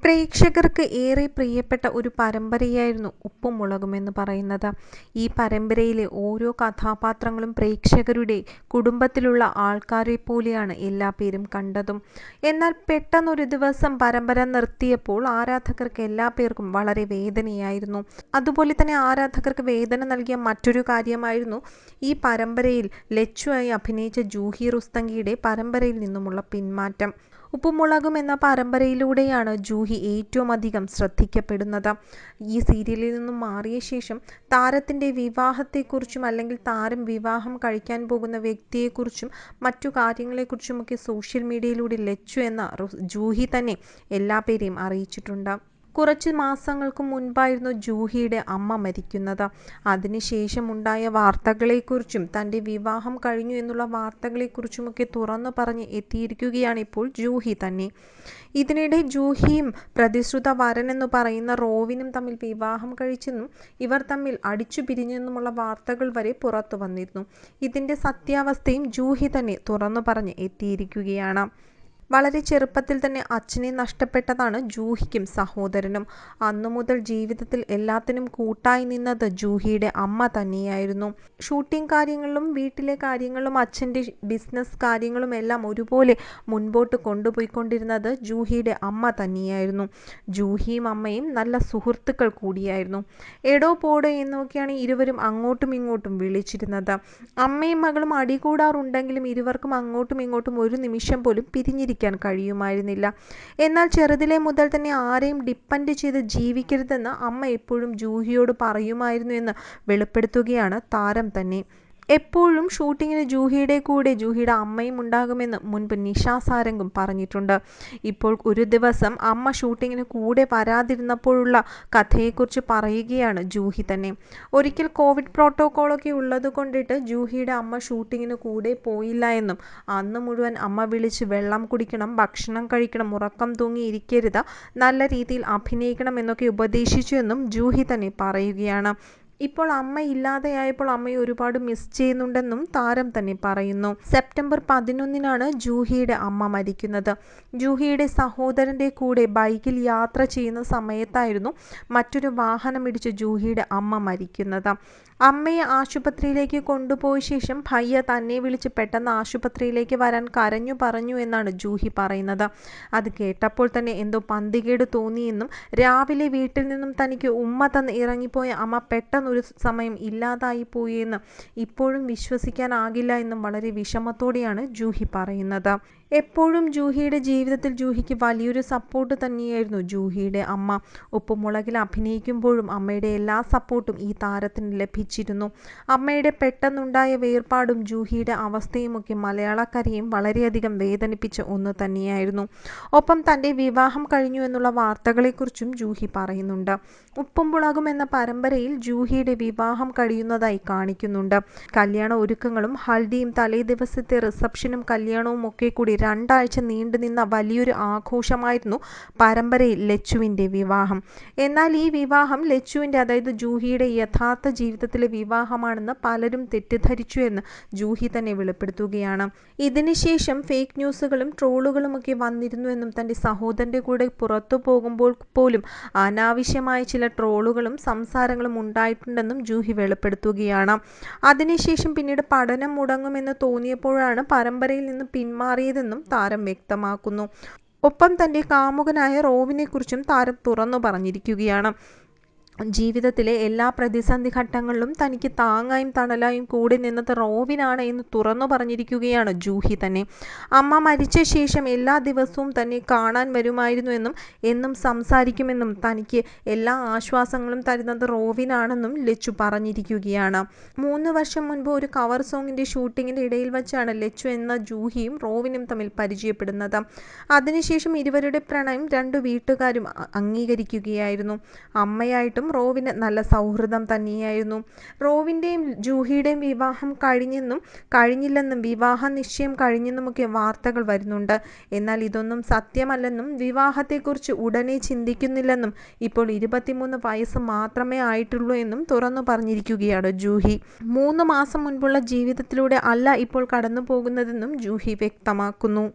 പ്രേക്ഷകർക്ക് ഏറെ പ്രിയപ്പെട്ട ഒരു പരമ്പരയായിരുന്നു ഉപ്പും മുളകും എന്ന് പറയുന്നത്. ഈ പരമ്പരയിലെ ഓരോ കഥാപാത്രങ്ങളും പ്രേക്ഷകരുടെ കുടുംബത്തിലുള്ള ആൾക്കാരെ പോലെയാണ് എല്ലാ പേരും കണ്ടതും. എന്നാൽ പെട്ടെന്നൊരു ദിവസം പരമ്പര നിർത്തിയപ്പോൾ ആരാധകർക്ക് എല്ലാ പേർക്കും വളരെ വേദനയായിരുന്നു. അതുപോലെ തന്നെ ആരാധകർക്ക് വേദന നൽകിയ മറ്റൊരു കാര്യമായിരുന്നു ഈ പരമ്പരയിൽ ലച്ചുവായി അഭിനയിച്ച ജൂഹി റുസ്തഗിയുടെ പരമ്പരയിൽ നിന്നുമുള്ള പിന്മാറ്റം. ഉപ്പും മുളകും എന്ന പരമ്പരയിലൂടെയാണ് ജൂഹി ഏറ്റവും അധികം ശ്രദ്ധിക്കപ്പെടുന്നത്. ഈ സീരിയലിൽ നിന്നും മാറിയ ശേഷം താരത്തിൻ്റെ വിവാഹത്തെക്കുറിച്ചും അല്ലെങ്കിൽ താരം വിവാഹം കഴിക്കാൻ പോകുന്ന വ്യക്തിയെക്കുറിച്ചും മറ്റു കാര്യങ്ങളെക്കുറിച്ചുമൊക്കെ സോഷ്യൽ മീഡിയയിലൂടെ ലച്ചു എന്ന ജൂഹി തന്നെ എല്ലാ പേരെയും അറിയിച്ചിട്ടുണ്ട്. കുറച്ച് മാസങ്ങൾക്ക് മുൻപായിരുന്നു ജൂഹിയുടെ അമ്മ മരിക്കുന്നത്. അതിനുശേഷമുണ്ടായ വാർത്തകളെക്കുറിച്ചും തൻ്റെ വിവാഹം കഴിഞ്ഞു എന്നുള്ള വാർത്തകളെക്കുറിച്ചുമൊക്കെ തുറന്നു പറഞ്ഞ് എത്തിയിരിക്കുകയാണ് ഇപ്പോൾ ജൂഹി തന്നെ. ഇതിനിടെ ജൂഹിയും പ്രതിശ്രുത വരനെന്ന് പറയുന്ന റോവിനും തമ്മിൽ വിവാഹം കഴിച്ചെന്നും ഇവർ തമ്മിൽ അടിച്ചു പിരിഞ്ഞെന്നുമുള്ള വാർത്തകൾ വരെ പുറത്തു വന്നിരുന്നു. ഇതിൻ്റെ സത്യാവസ്ഥയും ജൂഹി തന്നെ തുറന്നു പറഞ്ഞ് എത്തിയിരിക്കുകയാണ്. വളരെ ചെറുപ്പത്തിൽ തന്നെ അച്ഛനെ നഷ്ടപ്പെട്ടതാണ് ജൂഹിക്കും സഹോദരനും. അന്നു മുതൽ ജീവിതത്തിൽ എല്ലാത്തിനും കൂട്ടായി നിന്നത് ജൂഹിയുടെ അമ്മ തന്നെയായിരുന്നു. ഷൂട്ടിംഗ് കാര്യങ്ങളിലും വീട്ടിലെ കാര്യങ്ങളിലും അച്ഛൻ്റെ ബിസിനസ് കാര്യങ്ങളും എല്ലാം ഒരുപോലെ മുൻപോട്ട് കൊണ്ടുപോയിക്കൊണ്ടിരുന്നത് ജൂഹിയുടെ അമ്മ തന്നെയായിരുന്നു. ജൂഹിയും അമ്മയും നല്ല സുഹൃത്തുക്കൾ കൂടിയായിരുന്നു. എടോ പോടോ എന്നൊക്കെയാണ് ഇരുവരും അങ്ങോട്ടും ഇങ്ങോട്ടും വിളിച്ചിരുന്നത്. അമ്മയും മകളും അടികൂടാറുണ്ടെങ്കിലും ഇരുവർക്കും അങ്ങോട്ടും ഇങ്ങോട്ടും ഒരു നിമിഷം പോലും പിരിഞ്ഞിരിക്കും കഴിയുമായിരുന്നില്ല. എന്നാൽ ചെറുതിലെ മുതൽ തന്നെ ആരെയും ഡിപ്പെൻഡ് ചെയ്ത് ജീവിക്കരുതെന്ന് അമ്മ എപ്പോഴും ജൂഹിയോട് പറയുമായിരുന്നു എന്ന് വെളിപ്പെടുത്തുകയാണ് താരം തന്നെ. എപ്പോഴും ഷൂട്ടിങ്ങിന് ജൂഹിയുടെ കൂടെ ജൂഹിയുടെ അമ്മയും ഉണ്ടാകുമെന്ന് മുൻപ് നിഷ സാരംഗും പറഞ്ഞിട്ടുണ്ട്. ഇപ്പോൾ ഒരു ദിവസം അമ്മ ഷൂട്ടിങ്ങിന് കൂടെ വരാതിരുന്നപ്പോഴുള്ള കഥയെക്കുറിച്ച് പറയുകയാണ് ജൂഹി തന്നെ. ഒരിക്കൽ കോവിഡ് പ്രോട്ടോക്കോളൊക്കെ ഉള്ളത് കൊണ്ടിട്ട് ജൂഹിയുടെ അമ്മ ഷൂട്ടിങ്ങിന് കൂടെ പോയില്ല എന്നും അന്ന് മുഴുവൻ അമ്മ വിളിച്ച് വെള്ളം കുടിക്കണം, ഭക്ഷണം കഴിക്കണം, ഉറക്കം തൂങ്ങി ഇരിക്കരുത്, നല്ല രീതിയിൽ അഭിനയിക്കണം എന്നൊക്കെ ഉപദേശിച്ചു എന്നും ജൂഹി തന്നെ പറയുകയാണ്. ഇപ്പോൾ അമ്മ ഇല്ലാതെയായപ്പോൾ അമ്മയെ ഒരുപാട് മിസ് ചെയ്യുന്നുണ്ടെന്നും താരം തന്നെ പറയുന്നു. സെപ്റ്റംബർ 11 ജൂഹിയുടെ അമ്മ മരിക്കുന്നത്. ജൂഹിയുടെ സഹോദരൻ്റെ കൂടെ ബൈക്കിൽ യാത്ര ചെയ്യുന്ന സമയത്തായിരുന്നു മറ്റൊരു വാഹനമിടിച്ച് ജൂഹിയുടെ അമ്മ മരിക്കുന്നത്. അമ്മയെ ആശുപത്രിയിലേക്ക് കൊണ്ടുപോയ ശേഷം ഭയ്യ തന്നെ വിളിച്ച് പെട്ടെന്ന് ആശുപത്രിയിലേക്ക് വരാൻ കരഞ്ഞു പറഞ്ഞു എന്നാണ് ജൂഹി പറയുന്നത്. അത് കേട്ടപ്പോൾ തന്നെ എന്തോ പന്തികേട് തോന്നിയെന്നും രാവിലെ വീട്ടിൽ നിന്നും തനിക്ക് ഉമ്മ തന്ന് ഇറങ്ങിപ്പോയ അമ്മ പെട്ടെന്ന് ഒരു സമയം ഇല്ലാതായി പോയി എന്ന് ഇപ്പോഴും വിശ്വസിക്കാനാകില്ല എന്നും വളരെ വിഷമത്തോടെയാണ് ജൂഹി പറയുന്നത്. എപ്പോഴും ജൂഹിയുടെ ജീവിതത്തിൽ ജൂഹിക്ക് വലിയൊരു സപ്പോർട്ട് തന്നെയായിരുന്നു ജൂഹിയുടെ അമ്മ. ഉപ്പുമുളകിൽ അഭിനയിക്കുമ്പോഴും അമ്മയുടെ എല്ലാ സപ്പോർട്ടും ഈ താരത്തിന് ലഭിച്ചിരുന്നു. അമ്മയുടെ പെട്ടെന്നുണ്ടായ വേർപാടും ജൂഹിയുടെ അവസ്ഥയുമൊക്കെ മലയാളക്കരയും വളരെയധികം വേദനിപ്പിച്ച ഒന്ന് തന്നെയായിരുന്നു. ഒപ്പം തൻ്റെ വിവാഹം കഴിഞ്ഞു എന്നുള്ള വാർത്തകളെക്കുറിച്ചും ജൂഹി പറയുന്നുണ്ട്. ഉപ്പും മുളകും എന്ന പരമ്പരയിൽ ജൂഹിയുടെ വിവാഹം കഴിയുന്നതായി കാണിക്കുന്നുണ്ട്. കല്യാണ ഒരുക്കങ്ങളും ഹൽദിയും തലേ ദിവസത്തെ റിസപ്ഷനും കല്യാണവും ഒക്കെ കൂടി 2 ആഴ്ച നീണ്ടുനിന്ന വലിയൊരു ആഘോഷമായിരുന്നു പരമ്പരയിൽ ലച്ചുവിൻ്റെ വിവാഹം. എന്നാൽ ഈ വിവാഹം ലച്ചുവിൻ്റെ, അതായത് ജൂഹിയുടെ യഥാർത്ഥ ജീവിതത്തിലെ വിവാഹമാണെന്ന് പലരും തെറ്റിദ്ധരിച്ചു എന്ന് ജൂഹി തന്നെ വെളിപ്പെടുത്തുകയാണ്. ഇതിനുശേഷം ഫേക്ക് ന്യൂസുകളും ട്രോളുകളുമൊക്കെ വന്നിരുന്നുവെന്നും തൻ്റെ സഹോദരൻ്റെ കൂടെ പുറത്തു പോകുമ്പോൾ പോലും അനാവശ്യമായ ചില ട്രോളുകളും സംസാരങ്ങളും ഉണ്ടായിട്ടുണ്ടെന്നും ജൂഹി വെളിപ്പെടുത്തുകയാണ്. അതിനുശേഷം പിന്നീട് പഠനം മുടങ്ങുമെന്ന് തോന്നിയപ്പോഴാണ് പരമ്പരയിൽ നിന്ന് പിന്മാറിയതെന്നും താരം വ്യക്തമാക്കുന്നു. ഒപ്പം തൻ്റെ കാമുകനായ റോവിനെക്കുറിച്ചും താരം തുറന്നു പറഞ്ഞിരിക്കുകയാണ്. ജീവിതത്തിലെ എല്ലാ പ്രതിസന്ധി ഘട്ടങ്ങളിലും തനിക്ക് താങ്ങായും തണലായും കൂടെ നിന്നത് റോവിനാണ് എന്ന് തുറന്നു പറഞ്ഞിരിക്കുകയാണ് ജൂഹി തന്നെ. അമ്മ മരിച്ച ശേഷം എല്ലാ ദിവസവും തന്നെ കാണാൻ വരുമായിരുന്നു എന്നും എന്നും സംസാരിക്കുമെന്നും തനിക്ക് എല്ലാ ആശ്വാസങ്ങളും തരുന്നത് റോവിനാണെന്നും ലച്ചു പറഞ്ഞിരിക്കുകയാണ്. 3 വർഷം മുൻപ് ഒരു കവർ സോങ്ങിൻ്റെ ഷൂട്ടിങ്ങിൻ്റെ ഇടയിൽ വച്ചാണ് ലച്ചു എന്ന ജൂഹിയും റോവിനും തമ്മിൽ പരിചയപ്പെടുന്നത്. അതിനുശേഷം ഇരുവരുടെ പ്രണയം 2 വീട്ടുകാരും അംഗീകരിക്കുകയായിരുന്നു. അമ്മയായിട്ടും റോവിന് നല്ല സൗഹൃദം തന്നെയായിരുന്നു. റോവിൻ്റെയും ജൂഹിയുടെയും വിവാഹം കഴിഞ്ഞില്ലെന്നും വിവാഹ നിശ്ചയം കഴിഞ്ഞെന്നുമൊക്കെ വാർത്തകൾ വരുന്നുണ്ട്. എന്നാൽ ഇതൊന്നും സത്യമല്ലെന്നും വിവാഹത്തെക്കുറിച്ച് ഉടനെ ചിന്തിക്കുന്നില്ലെന്നും ഇപ്പോൾ 23 വയസ്സ് മാത്രമേ ആയിട്ടുള്ളൂ എന്നും തുറന്നു പറഞ്ഞിരിക്കുകയാണ് ജൂഹി. 3 മാസം മുൻപുള്ള ജീവിതത്തിലൂടെ അല്ല ഇപ്പോൾ കടന്നു പോകുന്നതെന്നും ജൂഹി വ്യക്തമാക്കുന്നു.